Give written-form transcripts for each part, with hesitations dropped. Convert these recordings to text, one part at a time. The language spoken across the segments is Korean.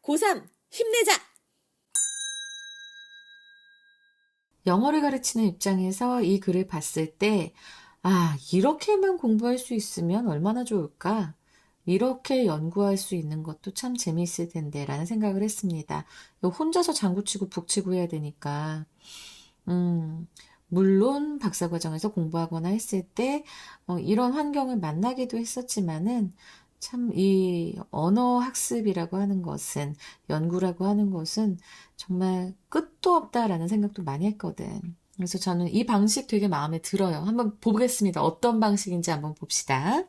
고3 힘내자! 영어를 가르치는 입장에서 이 글을 봤을 때, 이렇게만 공부할 수 있으면 얼마나 좋을까? 이렇게 연구할 수 있는 것도 참 재미있을 텐데, 라는 생각을 했습니다. 혼자서 장구치고 북치고 해야 되니까, 물론 박사과정에서 공부하거나 했을 때, 이런 환경을 만나기도 했었지만은, 참 이 언어 학습이라고 하는 것은, 연구라고 하는 것은 정말 끝도 없다라는 생각도 많이 했거든. 그래서 저는 이 방식 되게 마음에 들어요. 한번 보겠습니다. 어떤 방식인지 한번 봅시다.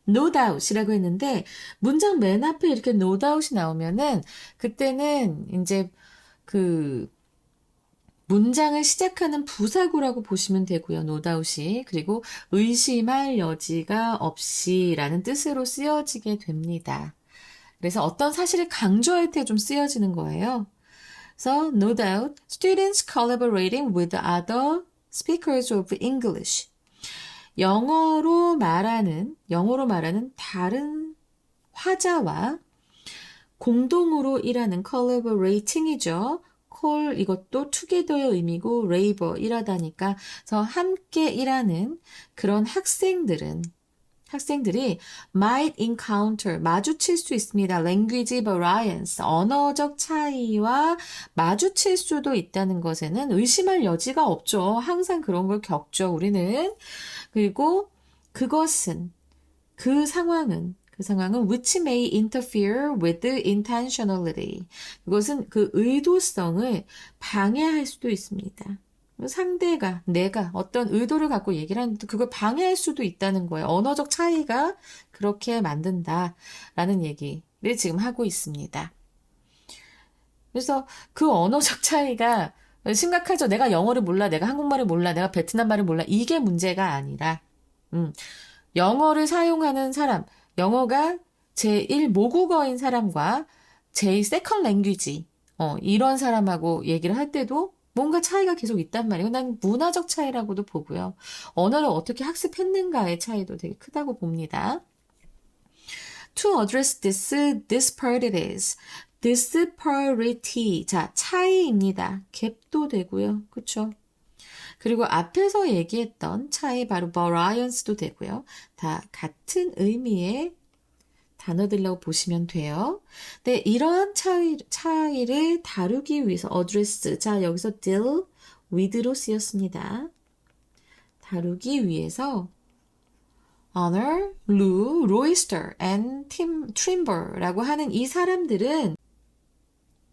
No doubt이라고 했는데 문장 맨 앞에 이렇게 no doubt이 나오면은 그때는 이제 그 문장을 시작하는 부사구라고 보시면 되고요. no doubt이. 그리고 의심할 여지가 없이라는 뜻으로 쓰여지게 됩니다. 그래서 어떤 사실을 강조할 때 좀 쓰여지는 거예요. So, no doubt, students collaborating with other speakers of English. 영어로 말하는 다른 화자와 공동으로 일하는 collaborating이죠. call 이것도 together의 의미고 labor 일하다니까 그래서 함께 일하는 그런 학생들이 might encounter 마주칠 수 있습니다. language variance 언어적 차이와 마주칠 수도 있다는 것에는 의심할 여지가 없죠. 항상 그런 걸 겪죠. 우리는. 그리고 그 상황은 which may interfere with intentionality. 그것은 그 의도성을 방해할 수도 있습니다. 상대가, 내가 어떤 의도를 갖고 얘기를 하는데 그걸 방해할 수도 있다는 거예요. 언어적 차이가 그렇게 만든다라는 얘기를 지금 하고 있습니다. 그래서 그 언어적 차이가 심각하죠. 내가 영어를 몰라, 내가 한국말을 몰라, 내가 베트남 말을 몰라. 이게 문제가 아니라 영어를 사용하는 사람, 영어가 제1 모국어인 사람과 제2 세컨 랭귀지 이런 사람하고 얘기를 할 때도 뭔가 차이가 계속 있단 말이에요. 난 문화적 차이라고도 보고요. 언어를 어떻게 학습했는가의 차이도 되게 크다고 봅니다. To address this disparities, disparity, 자 차이입니다. 갭도 되고요. 그렇죠? 그리고 앞에서 얘기했던 차이 바로 variance도 되고요. 다 같은 의미의 단어들이라고 보시면 돼요. 네, 이러한 차이를 다루기 위해서 address, 자 여기서 deal with로 쓰였습니다. 다루기 위해서 Honor, Lou, Royster, and Tim Trimber라고 하는 이 사람들은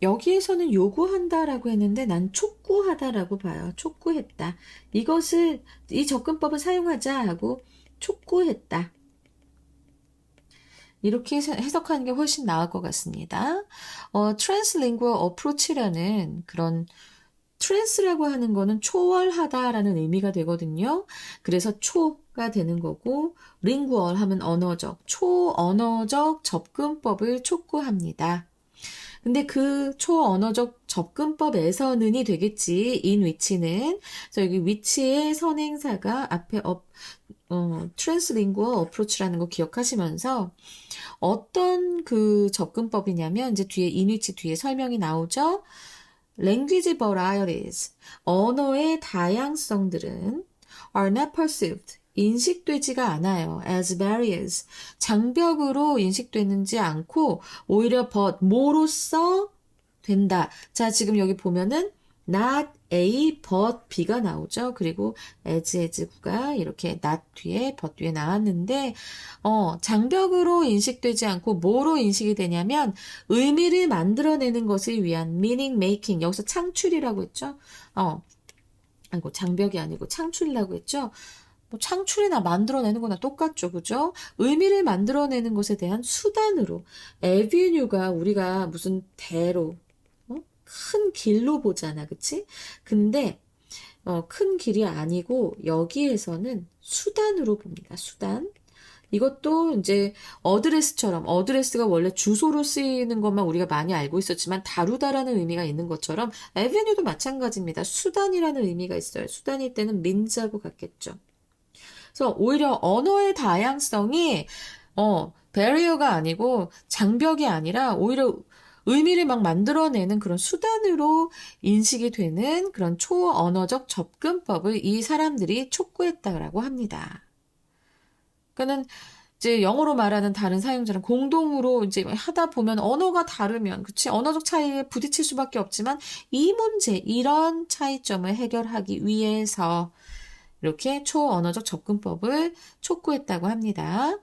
여기에서는 요구한다라고 했는데 난 촉구하다라고 봐요. 촉구했다. 이 접근법을 사용하자 하고 촉구했다. 이렇게 해석하는 게 훨씬 나을 것 같습니다. translingual approach라는 그런 trans라고 하는 거는 초월하다라는 의미가 되거든요. 그래서 초가 되는 거고 lingual 하면 언어적, 초언어적 접근법을 촉구합니다. 근데 그 초언어적 접근법에서는이 되겠지. in which는. 그래서 여기 which의 선행사가 앞에 translingual approach라는 거 기억하시면서 어떤 그 접근법이냐면 이제 뒤에 in which 뒤에 설명이 나오죠. language varieties. 언어의 다양성들은 are not perceived. 인식되지가 않아요. as barriers. 장벽으로 인식되는지 않고 오히려 뭐로써 된다. 자, 지금 여기 보면은 not A, but B가 나오죠. 그리고 as가 이렇게 not 뒤에, but 뒤에 나왔는데 장벽으로 인식되지 않고 뭐로 인식이 되냐면 의미를 만들어내는 것을 위한 meaning making. 여기서 창출이라고 했죠. 장벽이 아니고 창출이라고 했죠. 창출이나 만들어내는 거나 똑같죠. 그죠? 의미를 만들어내는 것에 대한 수단으로 avenue가 우리가 무슨 대로 큰 길로 보잖아. 그치? 근데 큰 길이 아니고 여기에서는 수단으로 봅니다. 수단. 이것도 이제 어드레스가 원래 주소로 쓰이는 것만 우리가 많이 알고 있었지만 다루다라는 의미가 있는 것처럼 avenue도 마찬가지입니다. 수단이라는 의미가 있어요. 수단일 때는 means하고 같겠죠. 그래서 오히려 언어의 다양성이 barrier가 아니고 장벽이 아니라 오히려 의미를 막 만들어내는 그런 수단으로 인식이 되는 그런 초언어적 접근법을 이 사람들이 촉구했다라고 합니다. 그러니까는 이제 영어로 말하는 다른 사용자랑 공동으로 이제 하다 보면 언어가 다르면, 그치? 언어적 차이에 부딪힐 수밖에 없지만 이 문제, 이런 차이점을 해결하기 위해서 이렇게 초언어적 접근법을 촉구했다고 합니다.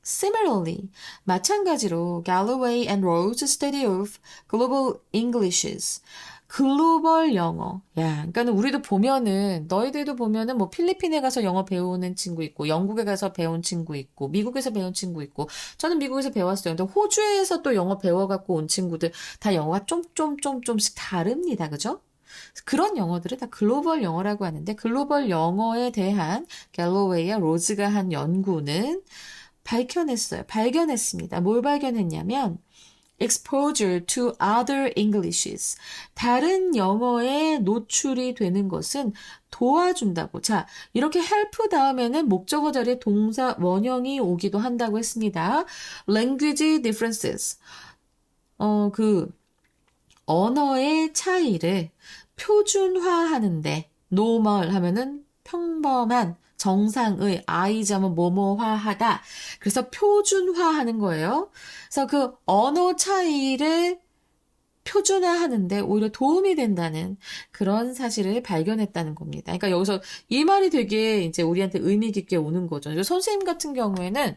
Similarly, 마찬가지로 Galloway and Rhodes study of global Englishes. 글로벌 영어. 야, 그러니까는 우리도 보면은, 너희들도 보면은 뭐 필리핀에 가서 영어 배우는 친구 있고, 영국에 가서 배운 친구 있고, 미국에서 배운 친구 있고, 저는 미국에서 배웠어요. 근데 호주에서 또 영어 배워갖고 온 친구들, 다 영어가 좀씩 다릅니다. 그죠? 그런 영어들을 다 글로벌 영어라고 하는데, 글로벌 영어에 대한 갤로웨이와 로즈가 한 연구는 발견했습니다. 뭘 발견했냐면, exposure to other Englishes. 다른 영어에 노출이 되는 것은 도와준다고. 자, 이렇게 help 다음에는 목적어 자리에 동사 원형이 오기도 한다고 했습니다. language differences. 언어의 차이를 표준화하는데, normal 하면은 평범한, 정상의, 아이점은 뭐뭐화하다. 그래서 표준화하는 거예요. 그래서 그 언어 차이를 표준화하는데 오히려 도움이 된다는 그런 사실을 발견했다는 겁니다. 그러니까 여기서 이 말이 되게 이제 우리한테 의미 깊게 오는 거죠. 선생님 같은 경우에는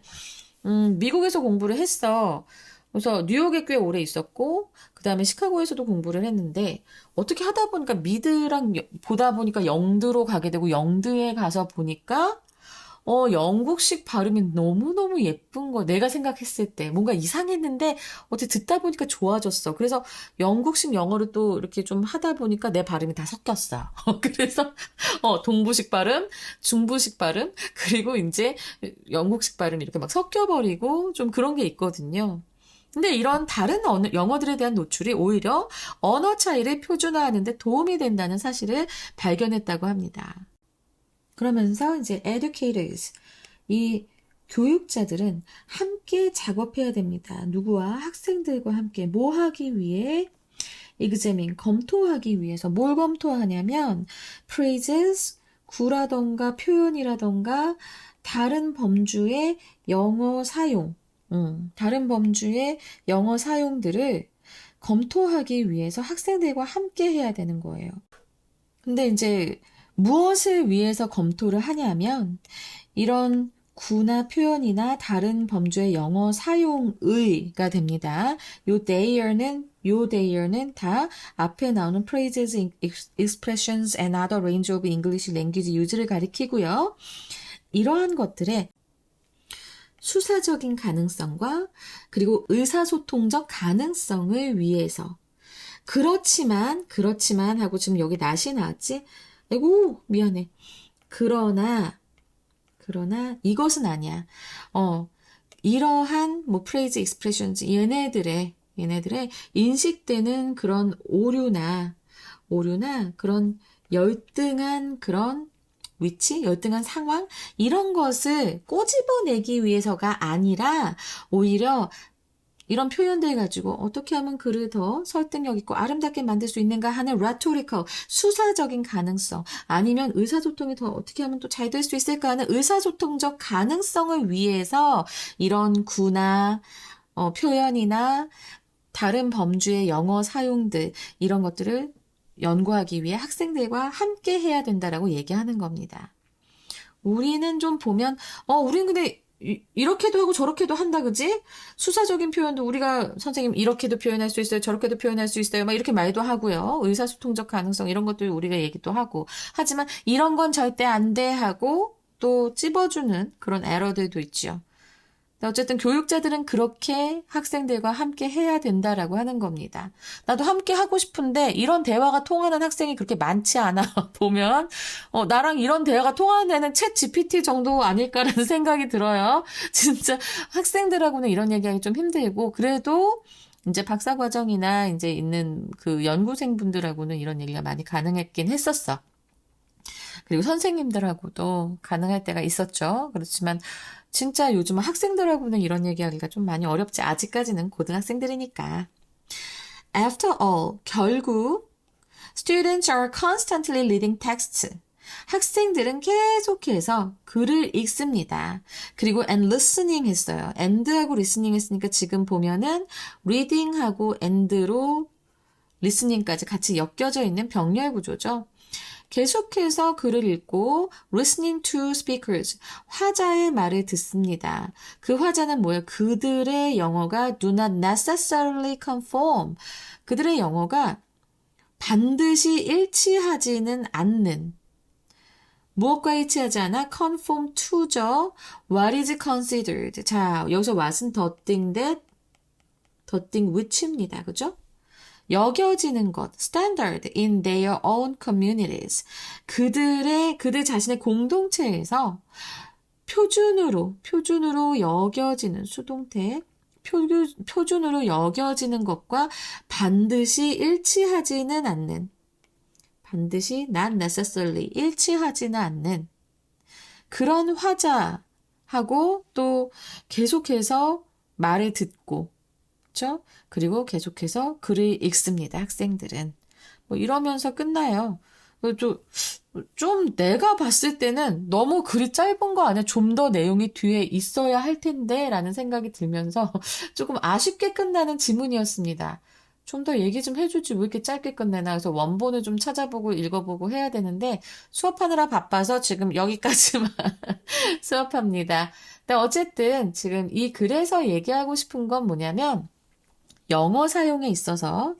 미국에서 공부를 했어. 그래서 뉴욕에 꽤 오래 있었고, 그 다음에 시카고에서도 공부를 했는데, 어떻게 하다 보니까 미드랑 보다 보니까 영드로 가게 되고, 영드에 가서 보니까, 영국식 발음이 너무너무 예쁜 거, 내가 생각했을 때. 뭔가 이상했는데, 어떻게 듣다 보니까 좋아졌어. 그래서 영국식 영어를 또 이렇게 좀 하다 보니까 내 발음이 다 섞였어. 그래서, 동부식 발음, 중부식 발음, 그리고 이제 영국식 발음 이렇게 막 섞여버리고, 좀 그런 게 있거든요. 근데 이런 다른 영어들에 대한 노출이 오히려 언어 차이를 표준화하는 데 도움이 된다는 사실을 발견했다고 합니다. 그러면서 이제 educators, 이 교육자들은 함께 작업해야 됩니다. 누구와? 학생들과 함께. 뭐 하기 위해? examine, 검토하기 위해서. 뭘 검토하냐면 phrases, 구라던가 표현이라던가 다른 범주의 영어 사용, 다른 범주의 영어 사용들을 검토하기 위해서 학생들과 함께 해야 되는 거예요. 근데 이제 무엇을 위해서 검토를 하냐면 이런 구나 표현이나 다른 범주의 영어 사용의가 됩니다. 요 there는 다 앞에 나오는 phrases, expressions and other range of English language use를 가리키고요. 이러한 것들의 수사적인 가능성과 그리고 의사소통적 가능성을 위해서 그렇지만 하고 지금 여기 낫이 나왔지? 아이고 미안해. 그러나 이것은 아니야. 이러한 뭐 프레이즈 익스프레션즈 얘네들의 인식되는 그런 오류나 그런 열등한 그런 위치, 열등한 상황 이런 것을 꼬집어내기 위해서가 아니라 오히려 이런 표현들 가지고 어떻게 하면 글을 더 설득력 있고 아름답게 만들 수 있는가 하는 rhetorical, 수사적인 가능성 아니면 의사소통이 더 어떻게 하면 또 잘 될 수 있을까 하는 의사소통적 가능성을 위해서 이런 구나 표현이나 다른 범주의 영어 사용들 이런 것들을 연구하기 위해 학생들과 함께 해야 된다라고 얘기하는 겁니다. 우리는 좀 보면 우리는 근데 이렇게도 하고 저렇게도 한다, 그지? 수사적인 표현도 우리가 선생님 이렇게도 표현할 수 있어요, 저렇게도 표현할 수 있어요, 막 이렇게 말도 하고요. 의사소통적 가능성 이런 것들 우리가 얘기도 하고. 하지만 이런 건 절대 안 돼 하고 또 찝어주는 그런 에러들도 있죠. 어쨌든 교육자들은 그렇게 학생들과 함께 해야 된다라고 하는 겁니다. 나도 함께 하고 싶은데 이런 대화가 통하는 학생이 그렇게 많지 않아. 보면 나랑 이런 대화가 통하는 애는 챗 GPT 정도 아닐까라는 생각이 들어요. 진짜 학생들하고는 이런 얘기하기 좀 힘들고 그래도 이제 박사과정이나 이제 있는 그 연구생분들하고는 이런 얘기가 많이 가능했긴 했었어. 그리고 선생님들하고도 가능할 때가 있었죠. 그렇지만 진짜 요즘 학생들하고는 이런 얘기하기가 좀 많이 어렵지. 아직까지는 고등학생들이니까. After all, 결국 students are constantly reading texts. 학생들은 계속해서 글을 읽습니다. 그리고 and listening 했어요. and하고 listening 했으니까 지금 보면은 reading하고 and로 listening까지 같이 엮여져 있는 병렬 구조죠. 계속해서 글을 읽고 listening to speakers, 화자의 말을 듣습니다. 그 화자는 뭐예요? 그들의 영어가 do not necessarily conform. 그들의 영어가 반드시 일치하지는 않는 무엇과 일치하지 않아? conform to죠. What is considered? 자, 여기서 what은 the thing that, the thing which입니다. 그죠? 여겨지는 것, standard in their own communities. 그들 자신의 공동체에서 표준으로 여겨지는 수동태, 표준으로 여겨지는 것과 반드시 일치하지는 않는, 반드시 not necessarily 일치하지는 않는 그런 화자하고 또 계속해서 말을 듣고, 그렇죠? 그리고 계속해서 글을 읽습니다. 학생들은. 뭐 이러면서 끝나요. 좀 내가 봤을 때는 너무 글이 짧은 거 아니야? 좀 더 내용이 뒤에 있어야 할 텐데 라는 생각이 들면서 조금 아쉽게 끝나는 지문이었습니다. 좀 더 얘기 좀 해주지 왜 이렇게 짧게 끝내나. 그래서 원본을 좀 찾아보고 읽어보고 해야 되는데 수업하느라 바빠서 지금 여기까지만 수업합니다. 근데 어쨌든 지금 이 글에서 얘기하고 싶은 건 뭐냐면 영어 사용에 있어서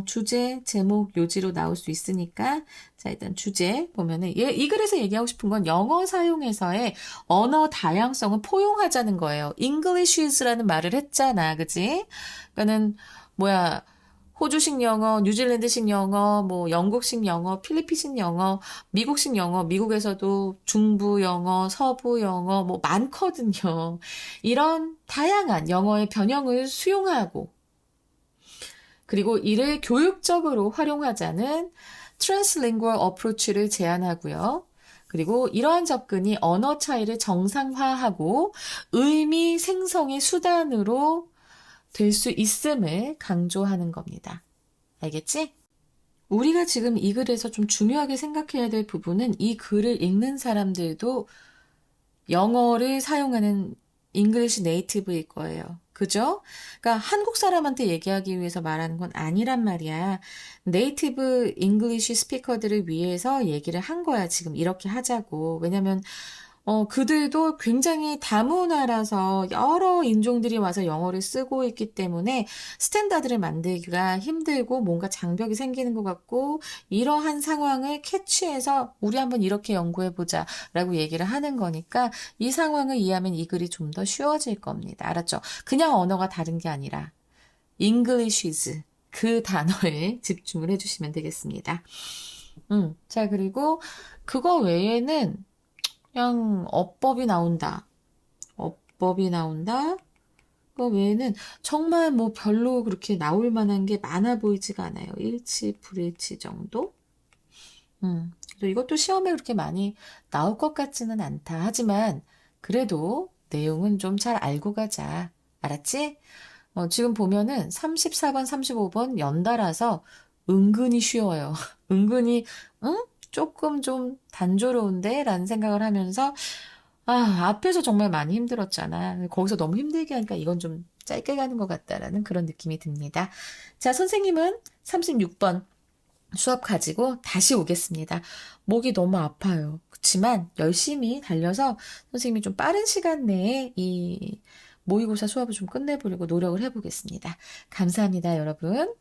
주제, 제목, 요지로 나올 수 있으니까 자 일단 주제 보면은 이 글에서 얘기하고 싶은 건 영어 사용에서의 언어 다양성을 포용하자는 거예요. Englishis라는 말을 했잖아, 그지? 그러니까는 호주식 영어, 뉴질랜드식 영어, 뭐 영국식 영어, 필리핀식 영어, 미국식 영어, 미국에서도 중부 영어, 서부 영어 뭐 많거든요. 이런 다양한 영어의 변형을 수용하고 그리고 이를 교육적으로 활용하자는 트랜스링구얼 어프로치를 제안하고요. 그리고 이러한 접근이 언어 차이를 정상화하고 의미 생성의 수단으로 될 수 있음을 강조하는 겁니다. 알겠지? 우리가 지금 이 글에서 좀 중요하게 생각해야 될 부분은 이 글을 읽는 사람들도 영어를 사용하는 잉글리시 네이티브일 거예요. 그죠? 그러니까 한국 사람한테 얘기하기 위해서 말하는 건 아니란 말이야. 네이티브 잉글리시 스피커들을 위해서 얘기를 한 거야. 지금 이렇게 하자고. 왜냐면 그들도 굉장히 다문화라서 여러 인종들이 와서 영어를 쓰고 있기 때문에 스탠다드를 만들기가 힘들고 뭔가 장벽이 생기는 것 같고 이러한 상황을 캐치해서 우리 한번 이렇게 연구해보자 라고 얘기를 하는 거니까 이 상황을 이해하면 이 글이 좀 더 쉬워질 겁니다. 알았죠? 그냥 언어가 다른 게 아니라 Englishes 그 단어에 집중을 해주시면 되겠습니다. 자, 그리고 그거 외에는 그냥 어법이 나온다. 그 외에는 정말 뭐 별로 그렇게 나올 만한 게 많아 보이지가 않아요. 일치, 불일치 정도? 그래서 이것도 시험에 그렇게 많이 나올 것 같지는 않다. 하지만 그래도 내용은 좀 잘 알고 가자. 알았지? 지금 보면은 34번, 35번 연달아서 은근히 쉬워요. 은근히, 조금 좀 단조로운데? 라는 생각을 하면서, 앞에서 정말 많이 힘들었잖아. 거기서 너무 힘들게 하니까 이건 좀 짧게 가는 것 같다라는 그런 느낌이 듭니다. 자, 선생님은 36번 수업 가지고 다시 오겠습니다. 목이 너무 아파요. 그렇지만 열심히 달려서 선생님이 좀 빠른 시간 내에 이 모의고사 수업을 좀 끝내보려고 노력을 해보겠습니다. 감사합니다, 여러분.